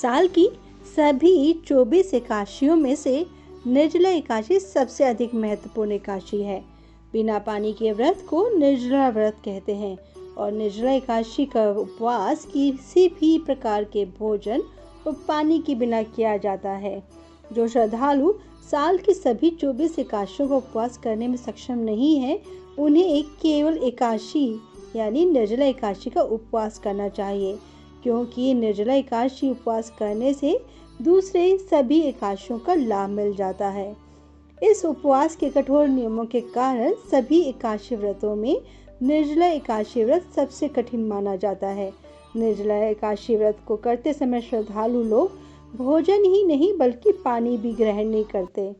साल की सभी 24 एकादशियों में से निर्जला एकादशी सबसे अधिक महत्वपूर्ण एकादशी है। बिना पानी के व्रत को निर्जला व्रत कहते हैं और निर्जला एकादशी का उपवास किसी भी प्रकार के भोजन और पानी के बिना किया जाता है। जो श्रद्धालु साल की सभी 24 एकादशियों का उपवास करने में सक्षम नहीं है, उन्हें एक केवल एकादशी यानी निर्जला एकादशी का उपवास करना चाहिए, क्योंकि निर्जला एकादशी उपवास करने से दूसरे सभी एकादशियों का लाभ मिल जाता है। इस उपवास के कठोर नियमों के कारण सभी एकादशी व्रतों में निर्जला एकादशी व्रत सबसे कठिन माना जाता है। निर्जला एकादशी व्रत को करते समय श्रद्धालु लोग भोजन ही नहीं बल्कि पानी भी ग्रहण नहीं करते।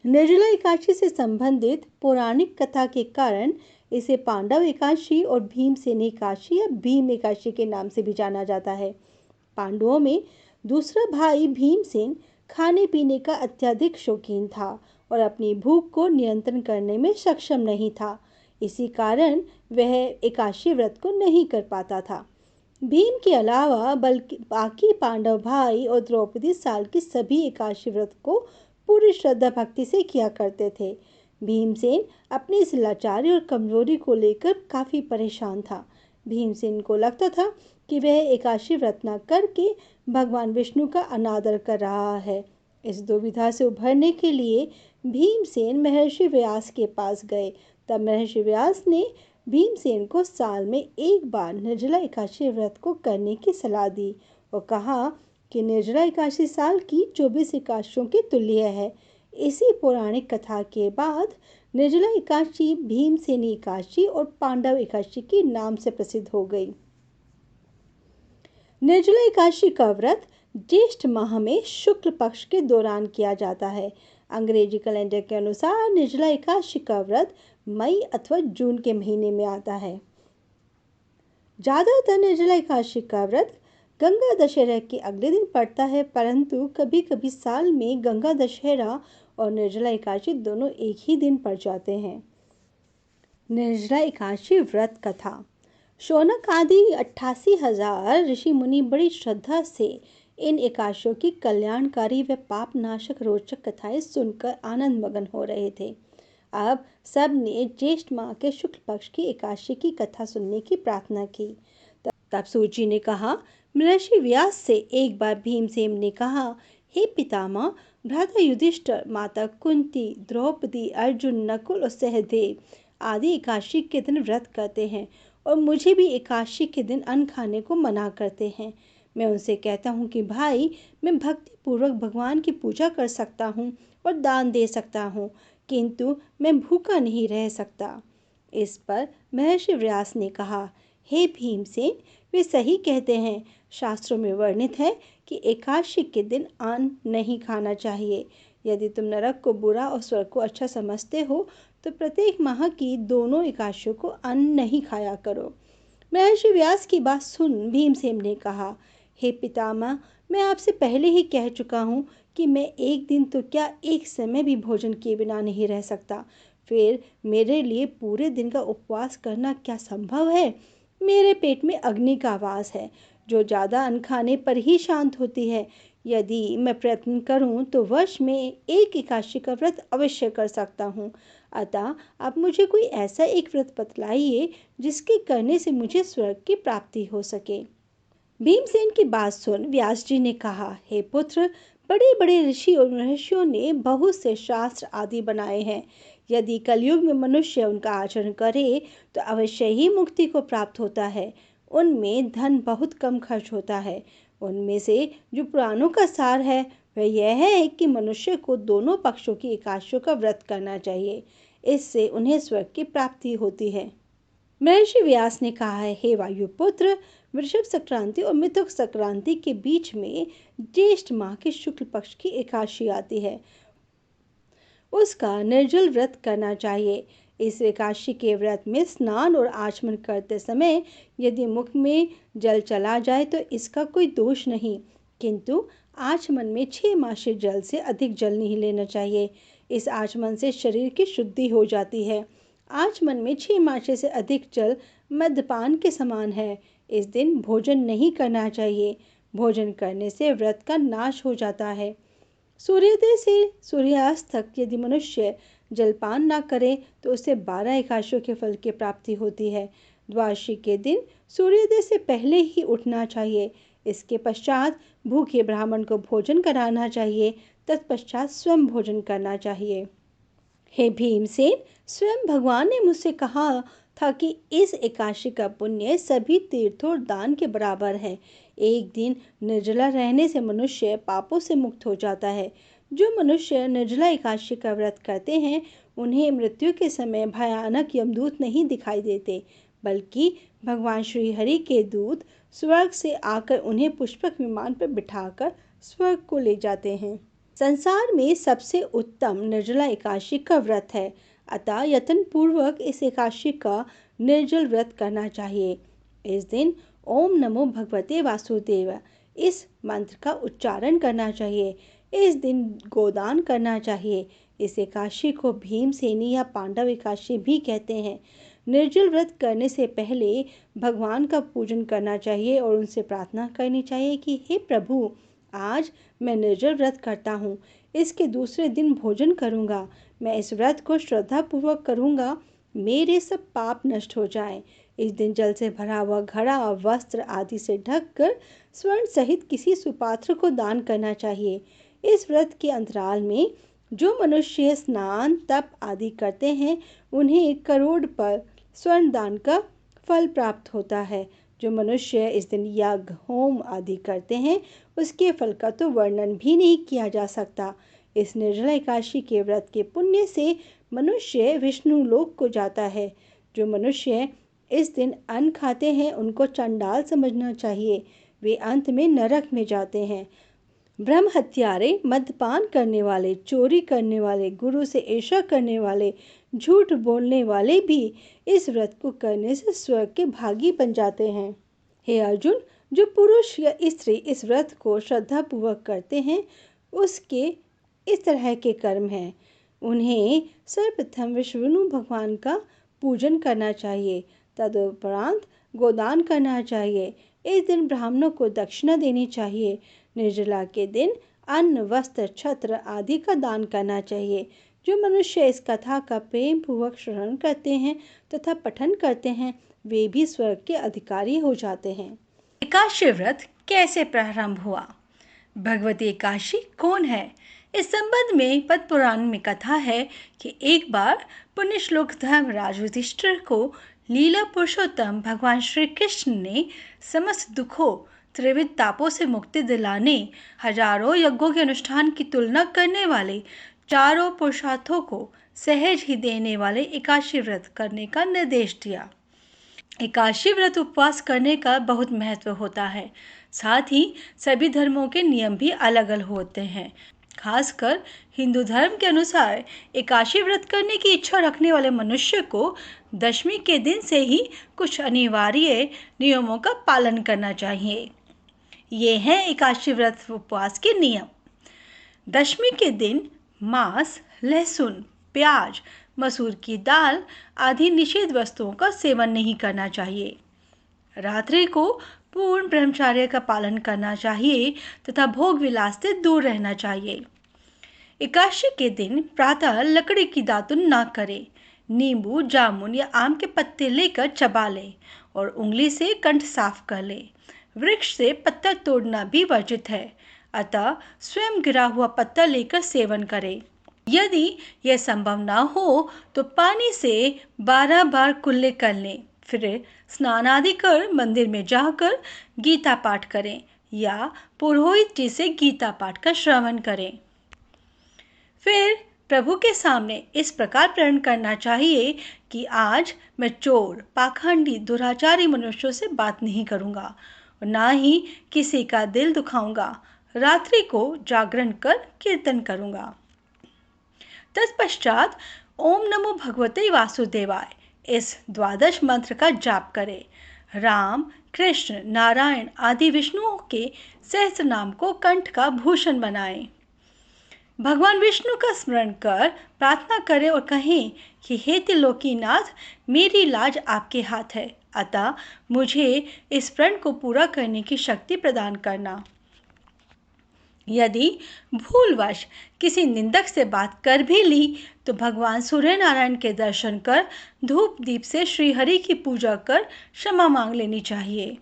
निर्जला एकादशी से संबंधित पौराणिक कथा के कारण इसे पांडव एकादशी और भीमसेन एकादशी या भीम एकादशी के नाम से भी जाना जाता है। पांडवों में दूसरा भाई भीमसेन खाने पीने का अत्यधिक शौकीन था और अपनी भूख को नियंत्रण करने में सक्षम नहीं था। इसी कारण वह एकादशी व्रत को नहीं कर पाता था। भीम के अलावा बल्कि बाकी पांडव भाई और द्रौपदी साल की सभी एकादशी व्रत को पूरी श्रद्धा भक्ति से किया करते थे। भीमसेन अपनी इस लाचारी और कमजोरी को लेकर काफी परेशान था। भीमसेन को लगता था कि वह एकादशी व्रत न करके भगवान विष्णु का अनादर कर रहा है। इस दुविधा से उभरने के लिए भीमसेन महर्षि व्यास के पास गए। तब महर्षि व्यास ने भीमसेन को साल में एक बार निर्जला एकादशी व्रत को करने की सलाह दी और कहा कि निर्जला एकादशी साल की 24 एकादशियों के तुल्य है। इसी पौराणिक कथा के बाद निर्जला एकादशी भीमसेनी एकादशी और पांडव एकादशी के नाम से प्रसिद्ध हो गई। निर्जला एकादशी का व्रत ज्येष्ठ माह में शुक्ल पक्ष के दौरान किया जाता है। अंग्रेजी कैलेंडर के अनुसार निर्जला एकादशी का व्रत मई अथवा जून के महीने में आता है। ज्यादातर निर्जला एकादशी का व्रत गंगा दशहरा के अगले दिन पड़ता है, परंतु कभी कभी साल में गंगा दशहरा और निर्जला एकादशी दोनों एक ही दिन पड़ जाते हैं। निर्जला एकादशी व्रत कथा। शौनक आदि 88,000 ऋषि मुनि बड़ी श्रद्धा से इन एकादशियों की कल्याणकारी व पाप नाशक रोचक कथाएं सुनकर आनंद मगन हो रहे थे। अब सब ने ज्येष्ठ माह के शुक्ल पक्ष की एकादशी की कथा सुनने की प्रार्थना की। तब सूची ने कहा, महर्षि व्यास से एक बार भीमसेन ने कहा, हे पितामह, भ्राता युधिष्ठिर, माता कुंती, द्रौपदी, अर्जुन, नकुल और सहदेव आदि एकादशी के दिन व्रत करते हैं और मुझे भी एकादशी के दिन अन्न खाने को मना करते हैं। मैं उनसे कहता हूँ कि भाई, मैं भक्ति पूर्वक भगवान की पूजा कर सकता हूँ और दान दे सकता हूँ, किंतु मैं भूखा नहीं रह सकता। इस पर महर्षि व्यास ने कहा, हे भीमसेन, वे सही कहते हैं। शास्त्रों में वर्णित है कि एकादशी के दिन अन्न नहीं खाना चाहिए। यदि तुम नरक को बुरा और स्वर्ग को अच्छा समझते हो तो प्रत्येक माह की दोनों एकादशियों को अन्न नहीं खाया करो। महर्षि व्यास की बात सुन भीमसेन ने कहा, हे पितामह, मैं आपसे पहले ही कह चुका हूँ कि मैं एक दिन तो क्या एक समय भी भोजन किए बिना नहीं रह सकता। फिर मेरे लिए पूरे दिन का उपवास करना क्या संभव है? मेरे पेट में अग्नि का वास है जो ज़्यादा अन्न खाने पर ही शांत होती है। यदि मैं प्रयत्न करूं तो वर्ष में एक एकादशी का व्रत अवश्य कर सकता हूं। अतः आप मुझे कोई ऐसा एक व्रत बतलाइए जिसके करने से मुझे स्वर्ग की प्राप्ति हो सके। भीमसेन की बात सुन व्यास जी ने कहा, हे पुत्र, बड़े बड़े ऋषि और महर्षियों ने बहुत से शास्त्र आदि बनाए हैं। यदि कलयुग में मनुष्य उनका आचरण करे तो अवश्य ही मुक्ति को प्राप्त होता है। उनमें धन बहुत कम खर्च होता है। उनमें से जो पुराणों का सार है वह यह है कि मनुष्य को दोनों पक्षों की एकादशियों का व्रत करना चाहिए। इससे उन्हें स्वर्ग की प्राप्ति होती है। महर्षि व्यास ने कहा है, हे वायुपुत्र, वृषभ संक्रांति और मिथुन संक्रांति के बीच में ज्येष्ठ माह के शुक्ल पक्ष की एकादशी आती है। उसका निर्जल व्रत करना चाहिए। इस एकादशी के व्रत में स्नान और आचमन करते समय यदि मुख में जल चला जाए तो इसका कोई दोष नहीं, किंतु आचमन में 6 मासे जल से अधिक जल नहीं लेना चाहिए। इस आचमन से शरीर की शुद्धि हो जाती है। आचमन में 6 मासे से अधिक जल मद्यपान के समान है। इस दिन भोजन नहीं करना चाहिए। भोजन करने से व्रत का नाश हो जाता है। सूर्योदय से सूर्यास्त तक यदि मनुष्य जलपान ना करे तो उसे 12 एकादशियों के फल की प्राप्ति होती है। द्वादशी के दिन सूर्योदय से पहले ही उठना चाहिए। इसके पश्चात भूखे ब्राह्मण को भोजन कराना चाहिए। तत्पश्चात स्वयं भोजन करना चाहिए। हे भीमसेन, स्वयं भगवान ने मुझसे कहा था कि इस एकादशी का पुण्य सभी तीर्थों और दान के बराबर है। एक दिन निर्जला रहने से मनुष्य पापों से मुक्त हो जाता है। जो मनुष्य निर्जला एकादशी का व्रत करते हैं उन्हें मृत्यु के समय भयानक यमदूत नहीं दिखाई देते, बल्कि भगवान श्री हरि के दूत स्वर्ग से आकर उन्हें पुष्पक विमान पर बिठाकर स्वर्ग को ले जाते हैं। संसार में सबसे उत्तम निर्जला एकादशी का व्रत है, अतः यत्न पूर्वक इस एकादशी का निर्जल व्रत करना चाहिए। इस दिन ओम नमो भगवते वासुदेव इस मंत्र का उच्चारण करना चाहिए। इस दिन गोदान करना चाहिए। इस एकादशी को भीमसेनी या पांडव एकादशी भी कहते हैं। निर्जल व्रत करने से पहले भगवान का पूजन करना चाहिए और उनसे प्रार्थना करनी चाहिए कि हे प्रभु, आज मैं निर्जल व्रत करता हूँ। इसके दूसरे दिन भोजन करूँगा। मैं इस व्रत को श्रद्धापूर्वक करूँगा। मेरे सब पाप नष्ट हो जाएं। इस दिन जल से भरा हुआ घड़ा, वस्त्र आदि से ढककर स्वर्ण सहित किसी सुपात्र को दान करना चाहिए। इस व्रत के अंतराल में जो मनुष्य स्नान, तप आदि करते हैं उन्हें करोड़ पर स्वर्ण दान का फल प्राप्त होता है। जो मनुष्य इस दिन यज्ञ, होम आदि करते हैं उसके फल का तो वर्णन भी नहीं किया जा सकता। इस निर्जला एकादशी के व्रत के पुण्य से मनुष्य विष्णु लोक को जाता है। जो मनुष्य इस दिन अन्न खाते हैं उनको चंडाल समझना चाहिए। वे अंत में नरक में जाते हैं। ब्रह्म हत्यारे, मद्यपान करने वाले, चोरी करने वाले, गुरु से ईर्ष्या करने वाले, झूठ बोलने वाले भी इस व्रत को करने से स्वर्ग के भागी बन जाते हैं। हे अर्जुन, जो पुरुष या स्त्री इस व्रत को श्रद्धापूर्वक करते हैं उसके इस तरह के कर्म हैं। उन्हें सर्वप्रथम विष्णु भगवान का पूजन करना चाहिए। तदुपरांत गोदान करना चाहिए। इस दिन ब्राह्मणों को दक्षिणा देनी चाहिए। निर्जला के दिन अन्न, वस्त्र, छत्र आदि का दान करना चाहिए। जो मनुष्य इस कथा का प्रेम पूर्वक श्रवण करते हैं तथा पठन करते हैं वे भी स्वर्ग के अधिकारी हो जाते हैं। एकादशी व्रत कैसे प्रारंभ हुआ? भगवती एकादशी कौन है? इस संबंध में पद्म पुराण में कथा है कि एक बार पुण्य श्लोक धर्मराज युधिष्ठिर को लीला पुरुषोत्तम भगवान श्री कृष्ण ने समस्त दुखों, त्रिविध तापों से मुक्ति दिलाने, हजारों यज्ञों के अनुष्ठान की तुलना करने वाले, चारों पुरुषार्थों को सहज ही देने वाले एकादशी व्रत करने का निर्देश दिया। एकादशी व्रत उपवास करने का बहुत महत्व होता है। साथ ही सभी धर्मों के नियम भी अलग अलग होते हैं। खासकर हिंदू धर्म के अनुसार एकादशी व्रत करने की इच्छा रखने वाले मनुष्य को दशमी के दिन से ही कुछ अनिवार्य नियमों का पालन करना चाहिए। ये हैं एकादशी व्रत उपवास के नियम। दशमी के दिन मांस, लहसुन, प्याज, मसूर की दाल आदि निषिद्ध वस्तुओं का सेवन नहीं करना चाहिए। रात्रि को पूर्ण ब्रह्मचर्य का पालन करना चाहिए तथा भोग विलास से दूर रहना चाहिए। एकादशी के दिन प्रातः लकड़ी की दातुन ना करें। नींबू, जामुन या आम के पत्ते लेकर चबा लें और उंगली से कंठ साफ कर लें। वृक्ष से पत्ता तोड़ना भी वर्जित है, अतः स्वयं गिरा हुआ पत्ता लेकर सेवन करें। यदि यह संभव ना हो तो पानी से 12 बार कुल्ले कर लें। फिर स्नान आदि कर मंदिर में जाकर गीता पाठ करें या पुरोहित जी से गीता पाठ का श्रवण करें। फिर प्रभु के सामने इस प्रकार प्रण करना चाहिए कि आज मैं चोर, पाखंडी, दुराचारी मनुष्यों से बात नहीं करूँगा और ना ही किसी का दिल दुखाऊंगा। रात्रि को जागरण कर कीर्तन करूँगा। तत्पश्चात ओम नमो भगवते वासुदेवाय इस द्वादश मंत्र का जाप करें। राम, कृष्ण, नारायण आदि विष्णुओं के सहस्त्र नाम को कंठ का भूषण बनाएं। भगवान विष्णु का स्मरण कर प्रार्थना करें और कहें कि हे त्रिलोकीनाथ, मेरी लाज आपके हाथ है। अतः मुझे इस प्रण को पूरा करने की शक्ति प्रदान करना। यदि भूलवश किसी निंदक से बात कर भी ली तो भगवान सूर्य नारायण के दर्शन कर धूप दीप से श्री हरि की पूजा कर क्षमा मांग लेनी चाहिए।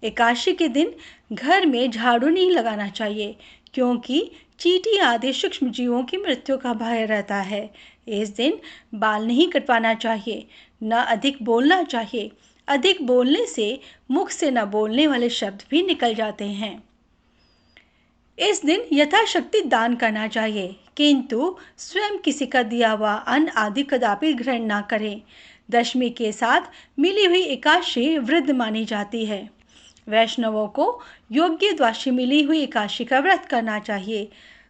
एकादशी के दिन घर में झाड़ू नहीं लगाना चाहिए, क्योंकि चींटी आदि सूक्ष्म जीवों की मृत्यु का भय रहता है। इस दिन बाल नहीं कटवाना चाहिए, न अधिक बोलना चाहिए। अधिक बोलने से मुख से न बोलने वाले शब्द भी निकल जाते हैं। इस दिन यथाशक्ति दान करना चाहिए, किंतु स्वयं किसी का दिया हुआ अन्न आदि कदापि ग्रहण न करें। दशमी के साथ मिली हुई एकादशी वृद्ध मानी जाती है। वैष्णवों को योग्य द्वादशी मिली हुई एकादशी का व्रत करना चाहिए।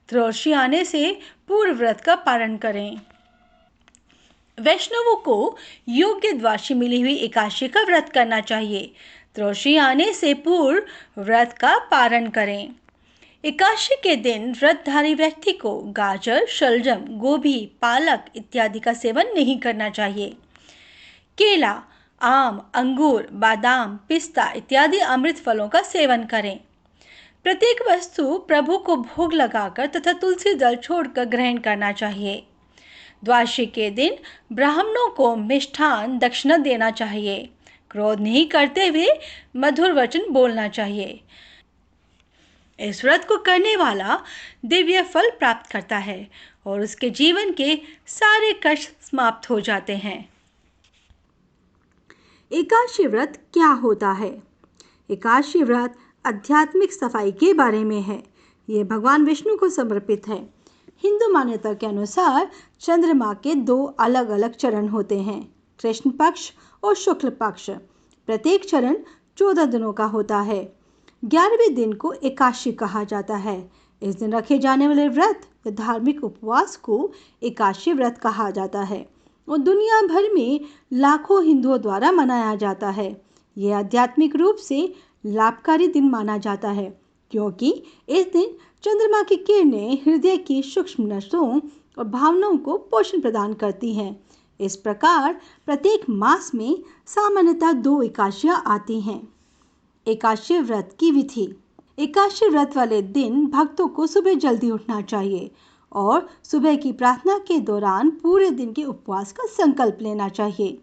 त्रयोदशी आने से पूर्व व्रत का पारण करें। वैष्णवों को योग्य द्वादशी मिली हुई एकादशी का व्रत करना चाहिए। त्रयोदशी आने से पूर्व व्रत का पारण करें। एकादशी के दिन व्रतधारी व्यक्ति को गाजर, शलजम, गोभी, पालक इत्यादि का सेवन नहीं करना चाहिए। केला, आम, अंगूर, बादाम, पिस्ता इत्यादि अमृत फलों का सेवन करें। प्रत्येक वस्तु प्रभु को भोग लगाकर तथा तुलसी दल छोड़कर ग्रहण करना चाहिए। द्वादशी के दिन ब्राह्मणों को मिष्ठान दक्षिणा देना चाहिए। क्रोध नहीं करते हुए मधुर वचन बोलना चाहिए। इस व्रत को करने वाला दिव्य फल प्राप्त करता है और उसके जीवन के सारे कष्ट समाप्त हो जाते हैं। एकादशी व्रत क्या होता है? एकादशी व्रत आध्यात्मिक सफाई के बारे में है। ये भगवान विष्णु को समर्पित है। हिंदू मान्यता के अनुसार चंद्रमा के 2 अलग अलग चरण होते हैं, कृष्ण पक्ष और शुक्ल पक्ष। प्रत्येक चरण 14 दिनों का होता है। 11वें दिन को एकादशी कहा जाता है। इस दिन रखे जाने वाले व्रत या धार्मिक उपवास को एकादशी व्रत कहा जाता है और दुनिया भर में लाखों हिंदुओं द्वारा मनाया जाता है। यह आध्यात्मिक रूप से लाभकारी दिन माना जाता है, क्योंकि इस दिन चंद्रमा की किरणें हृदय की सूक्ष्म नसों और भावनाओं को पोषण प्रदान करती हैं। इस प्रकार प्रत्येक मास में सामान्यतः 2 एकादशियां आती हैं। एकादशी व्रत की विधि। एकादशी व्रत वाले दिन भक्तों को सुबह जल्दी उठना चाहिए और सुबह की प्रार्थना के दौरान पूरे दिन के उपवास का संकल्प लेना चाहिए।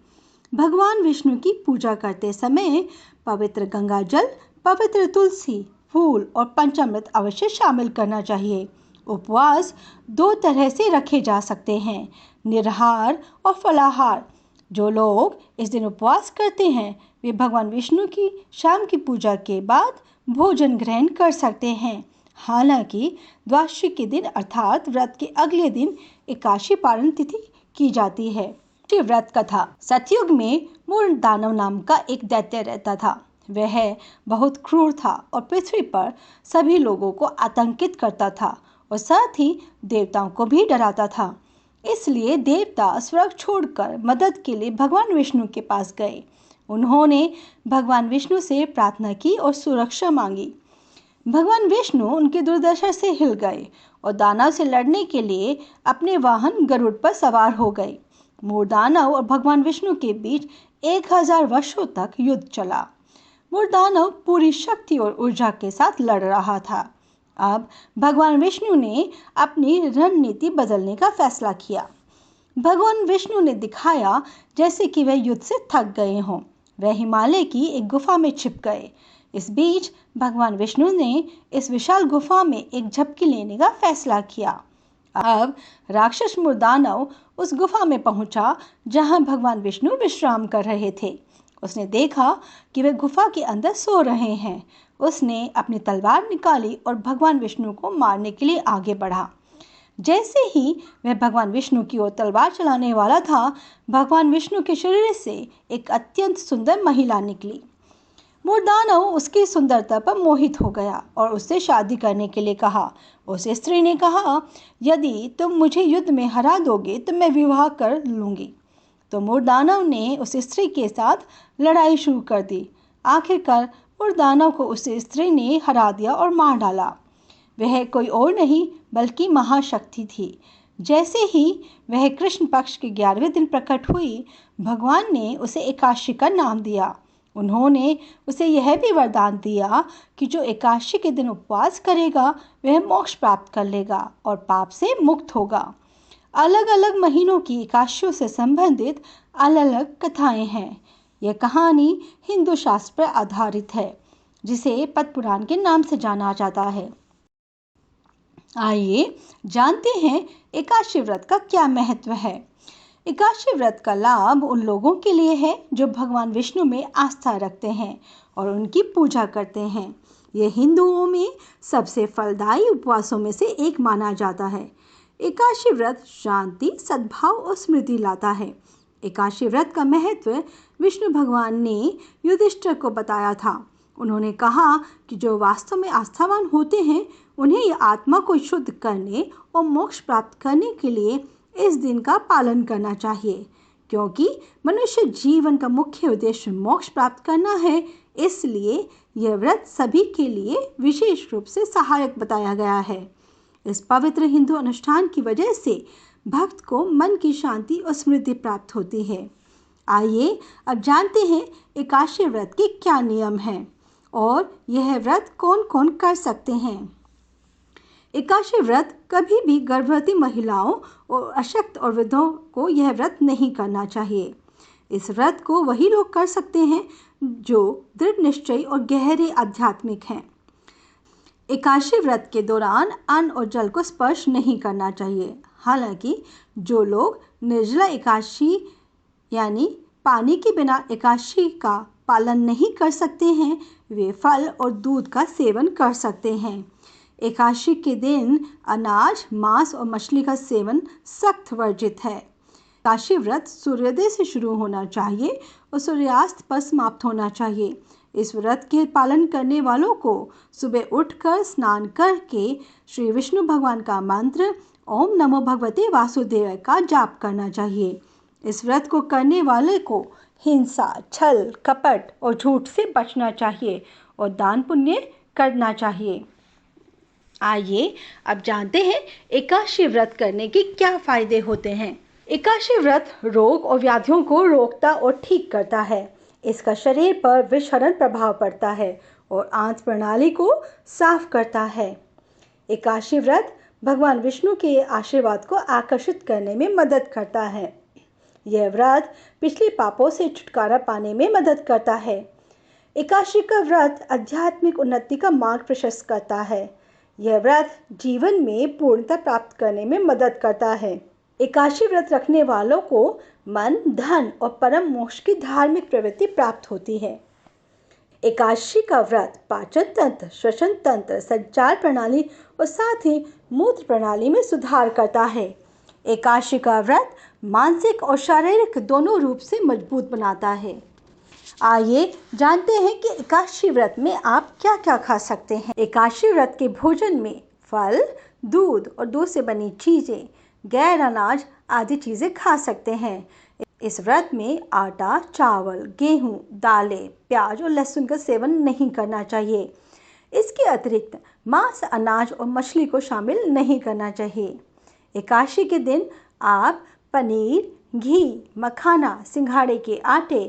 भगवान विष्णु की पूजा करते समय पवित्र गंगा जल, पवित्र तुलसी, फूल और पंचामृत अवश्य शामिल करना चाहिए। उपवास 2 तरह से रखे जा सकते हैं, निराहार और फलाहार। जो लोग इस दिन उपवास करते हैं वे भगवान विष्णु की शाम की पूजा के बाद भोजन ग्रहण कर सकते हैं। हालांकि द्वादशी के दिन अर्थात व्रत के अगले दिन एकादशी पारण तिथि की जाती है। व्रत कथा। सतयुग में मूल दानव नाम का एक दैत्य रहता था। वह बहुत क्रूर था और पृथ्वी पर सभी लोगों को आतंकित करता था और साथ ही देवताओं को भी डराता था। इसलिए देवता स्वर्ग छोड़कर मदद के लिए भगवान विष्णु के पास गए। उन्होंने भगवान विष्णु से प्रार्थना की और सुरक्षा मांगी। भगवान विष्णु उनकी दुर्दशा से हिल गए और दानव से लड़ने के लिए अपने वाहन गरुड़ पर सवार हो गए। मूर्दानव और भगवान विष्णु के बीच 1000 वर्षों तक युद्ध चला। मूर्दानव पूरी शक्ति और ऊर्जा के साथ लड़ रहा था। अब भगवान विष्णु ने अपनी रणनीति बदलने का फैसला किया। भगवान विष्णु ने दिखाया जैसे कि वह युद्ध से थक गए हों। वह हिमालय की एक गुफा में छिप गए। इस बीच भगवान विष्णु ने इस विशाल गुफा में एक झपकी लेने का फैसला किया। अब राक्षस मूर्दानव उस गुफा में पहुंचा जहां भगवान विष्णु विश्राम कर रहे थे। उसने देखा कि वे गुफा के अंदर सो रहे हैं। उसने अपनी तलवार निकाली और भगवान विष्णु को मारने के लिए आगे बढ़ा। जैसे ही वह भगवान विष्णु की ओर तलवार चलाने वाला था, भगवान विष्णु के शरीर से एक अत्यंत सुंदर महिला निकली। मूर्दानव उसकी सुंदरता पर मोहित हो गया और उससे शादी करने के लिए कहा। उस स्त्री ने कहा, यदि तुम मुझे युद्ध में हरा दोगे तो मैं विवाह कर लूँगी। तो मूर्दानव ने उस स्त्री के साथ लड़ाई शुरू कर दी। आखिरकार मूर्दानव को उस स्त्री ने हरा दिया और मार डाला। वह कोई और नहीं बल्कि महाशक्ति थी। जैसे ही वह कृष्ण पक्ष के 11वें दिन प्रकट हुई, भगवान ने उसे एकादशी का नाम दिया। उन्होंने उसे यह भी वरदान दिया कि जो एकादशी के दिन उपवास करेगा वह मोक्ष प्राप्त कर लेगा और पाप से मुक्त होगा। अलग अलग महीनों की एकादशियों से संबंधित अलग अलग कथाएं हैं। यह कहानी हिंदू शास्त्र पर आधारित है, जिसे पद्म पुराण के नाम से जाना जाता है। आइए जानते हैं एकादशी व्रत का क्या महत्व है। एकादशी व्रत का लाभ उन लोगों के लिए है जो भगवान विष्णु में आस्था रखते हैं और उनकी पूजा करते हैं। यह हिंदुओं में सबसे फलदायी उपवासों में से एक माना जाता है। एकादशी व्रत शांति, सद्भाव और स्मृति लाता है। एकादशी व्रत का महत्व विष्णु भगवान ने युधिष्ठिर को बताया था। उन्होंने कहा कि जो वास्तव में आस्थावान होते हैं उन्हें यह आत्मा को शुद्ध करने और मोक्ष प्राप्त करने के लिए इस दिन का पालन करना चाहिए। क्योंकि मनुष्य जीवन का मुख्य उद्देश्य मोक्ष प्राप्त करना है, इसलिए यह व्रत सभी के लिए विशेष रूप से सहायक बताया गया है। इस पवित्र हिंदू अनुष्ठान की वजह से भक्त को मन की शांति और समृद्धि प्राप्त होती है। आइए अब जानते हैं एकादशी व्रत के क्या नियम हैं और यह व्रत कौन कौन कर सकते हैं। एकादशी व्रत कभी भी गर्भवती महिलाओं और अशक्त और वृद्धों को यह व्रत नहीं करना चाहिए। इस व्रत को वही लोग कर सकते हैं जो दृढ़ निश्चयी और गहरे आध्यात्मिक हैं। एकादशी व्रत के दौरान अन्न और जल को स्पर्श नहीं करना चाहिए। हालांकि जो लोग निर्जला एकादशी यानी पानी के बिना एकादशी का पालन नहीं कर सकते हैं, वे फल और दूध का सेवन कर सकते हैं। एकादशी के दिन अनाज, मांस और मछली का सेवन सख्त वर्जित है। एकादशी व्रत सूर्योदय से शुरू होना चाहिए और सूर्यास्त पर समाप्त होना चाहिए। इस व्रत के पालन करने वालों को सुबह उठकर स्नान करके श्री विष्णु भगवान का मंत्र ओम नमो भगवते वासुदेवाय का जाप करना चाहिए। इस व्रत को करने वाले को हिंसा, छल, कपट और झूठ से बचना चाहिए और दान पुण्य करना चाहिए। आइए अब जानते हैं एकादशी व्रत करने के क्या फायदे होते हैं। एकादशी व्रत रोग और व्याधियों को रोकता और ठीक करता है। इसका शरीर पर विषहरण प्रभाव पड़ता है और आंत प्रणाली को साफ करता है। एकादशी व्रत भगवान विष्णु के आशीर्वाद को आकर्षित करने में मदद करता है। यह व्रत पिछले पापों से छुटकारा पाने में मदद करता है। एकादशी का व्रत आध्यात्मिक उन्नति का मार्ग प्रशस्त करता है। यह व्रत जीवन में पूर्णता प्राप्त करने में मदद करता है। एकादशी व्रत रखने वालों को मन, धन और परम मोक्ष की धार्मिक प्रवृत्ति प्राप्त होती है। एकादशी का व्रत पाचन तंत्र, श्वसन तंत्र, संचार प्रणाली और साथ ही मूत्र प्रणाली में सुधार करता है। एकादशी का व्रत मानसिक और शारीरिक दोनों रूप से मजबूत बनाता है। आइए जानते हैं कि एकादशी व्रत में आप क्या क्या खा सकते हैं। एकादशी व्रत के भोजन में फल, दूध और दूध से बनी चीज़ें, गैर अनाज आदि चीज़ें खा सकते हैं। इस व्रत में आटा, चावल, गेहूं, दालें, प्याज और लहसुन का सेवन नहीं करना चाहिए। इसके अतिरिक्त मांस, अनाज और मछली को शामिल नहीं करना चाहिए। एकादशी के दिन आप पनीर, घी, मखाना, सिंघाड़े के आटे,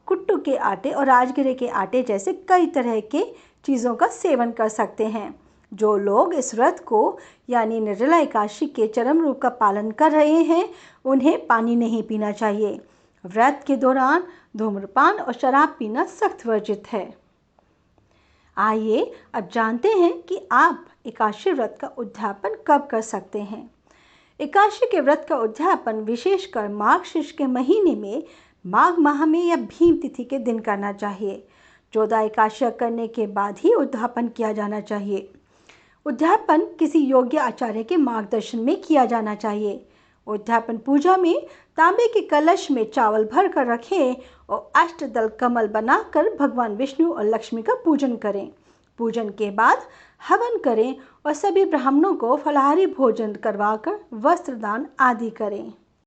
कुट्टू के आटे और राजगिरे के आटे जैसे कई तरह के चीज़ों का सेवन कर सकते हैं। जो लोग इस व्रत को यानी निर्जला एकादशी के चरम रूप का पालन कर रहे हैं, उन्हें पानी नहीं पीना चाहिए। व्रत के दौरान धूम्रपान और शराब पीना सख्त वर्जित है। आइए अब जानते हैं कि आप एकादशी व्रत का उद्यापन कब कर सकते हैं। एकादशी के व्रत का उद्यापन विशेषकर माघ शीर्ष के महीने में माघ माह में या भीम तिथि के दिन करना चाहिए। 14 एकादशियाँ करने के बाद ही उद्यापन किया जाना चाहिए। उद्यापन किसी योग्य आचार्य के मार्गदर्शन में किया जाना चाहिए। उद्यापन पूजा में तांबे के कलश में चावल भर कर रखें और अष्टदल कमल बनाकर भगवान विष्णु और लक्ष्मी का पूजन करें। पूजन के बाद हवन करें और सभी ब्राह्मणों को फलाहारी भोजन करवाकर वस्त्र दान आदि करें।